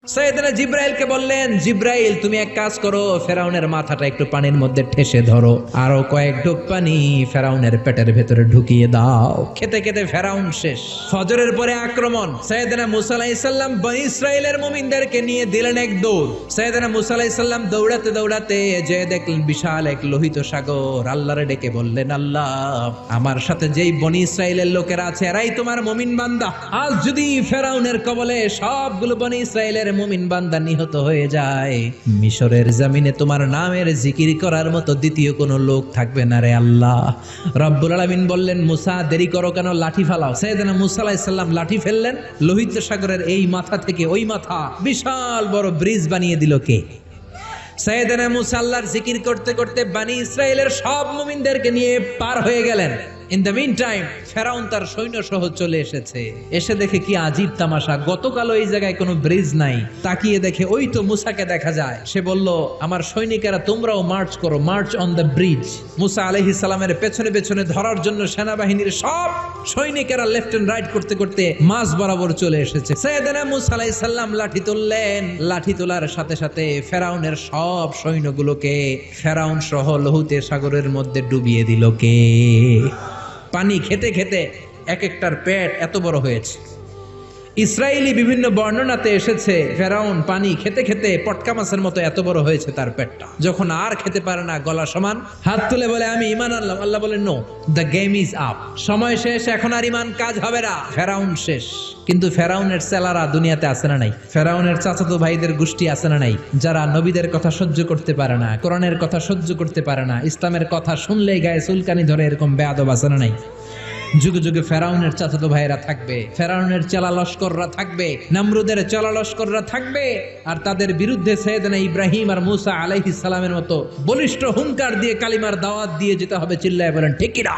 সাইয়েদনা জিব্রাইলকে বললেন, জিব্রাইল তুমি এক কাজ করো, ফেরাউনের মাথাটা একটু পানির মধ্যে ঠেসে ধরো, আরো কয়েক ঢোক পানি ফেরাউনের পেটের ভেতরে ঢুকিয়ে দাও। খেতে খেতে ফেরাউন শেষ। ফজরের পরে আক্রমণ। সাইয়েদনা মুসা আলাইহিস সালাম বনী ইসরাইলের মুমিনদেরকে নিয়ে দিলেন এক দৌড়। সাইয়েদনা মুসা আলাইহিস সালাম দৌড়াতে দৌড়াতে যে দেখলেন বিশাল এক লোহিত সাগর। আল্লাহরে ডেকে বললেন, আল্লাহ আমার সাথে যেই বনী ইসরাইলের লোকেরা আছে এরাই তোমার মুমিন বান্দা। আজ যদি ফেরাউনের কবলে সবগুলো বনী ইসরাইলের মুমিন বান্দা নিহত হয়ে যায়, মিশরের জমিনে তোমার নামের জিকির করার মতো দ্বিতীয় কোনো লোক থাকবে না রে আল্লাহ। রব্বুল আলামিন বললেন, মুসা দেরি করো কেন, লাঠি ফালাও। সাইয়েদনা মুসা আলাইহিস সালাম লাঠি ফেললেন, লোহিত সাগরের এই মাথা থেকে ওই মাথা বিশাল বড় ব্রিজ বানিয়ে দিল কে? সাইয়েদনা মুসা আল্লাহর জিকির করতে করতে বনী ইসরাইলের সব মুমিনদেরকে নিয়ে পার হয়ে গেলেন। ইন দ্য মিন টাইম ফেরাউন তার সৈন্য সহ চলে এসেছে। এসে দেখে কি আজীব তামাশা, গতকালও এই জায়গায় কোনো ব্রিজ নাই, তাকিয়ে দেখে ওই তো মুসাকে দেখা যায়। সে বলল, আমার সৈনিকেরা তোমরাও মার্চ করো, মার্চ অন দ্য ব্রিজ। মুসা আলাইহিস সালামের পেছনে পেছনে ধরার জন্য সেনাবাহিনীর সব সৈনিকেরা লেফট এন্ড রাইট করতে করতে মাঝ বরাবর চলে এসেছে। সাইয়েদনা মুসা আলাইহিস সালাম লাঠি তুললেন, লাঠি তোলার সাথে সাথে ফেরাউনের সব সৈন্যগুলোকে ফেরাউন সহ লোহিত সাগরের মধ্যে ডুবিয়ে দিল কে? পানি খেতে খেতে এক একটার পেট এত বড় হয়েছে। ইসরায়েলি বিভিন্ন বর্ণনাতে এসেছে ফেরাউন পানি খেতে খেতে পটকা মাছের মতো এত বড় হয়েছে তার পেটটা। যখন আর খেতে পারে না, গলা সমান, হাত তুলে বলে আমি ঈমান আনলাম। আল্লাহ বলেন, no, the game is up, সময় শেষ, এখন আর ঈমান কাজ হবে না, ফেরাউন শেষ। কিন্তু ফেরাউনের ছেলেরা দুনিয়াতে আছে না নাই? ফেরাউনের চাচাতো ভাইদের গোষ্ঠী আছে না নাই? যারা নবীদের কথা সহ্য করতে পারে না, কোরআনের কথা সহ্য করতে পারে না, ইসলামের কথা শুনলেই গায়ে চুলকানি ধরে, এরকম বেয়াদব আছে না নাই? যুগে যুগে ফেরাউনের চাচাতো ভাইরা থাকবে, ফেরাউনের চেলা লস্কররা থাকবে, নমরুদের চেলা লস্কররা থাকবে, আর তাদের বিরুদ্ধে সাইয়েদনা ইব্রাহিম আর মুসা আলাইহিস সালামের মতো বলিষ্ঠ হুঙ্কার দিয়ে কালিমার দাওয়াত দিয়ে যেতে হবে। চিল্লায় বলেন ঠিক কিনা?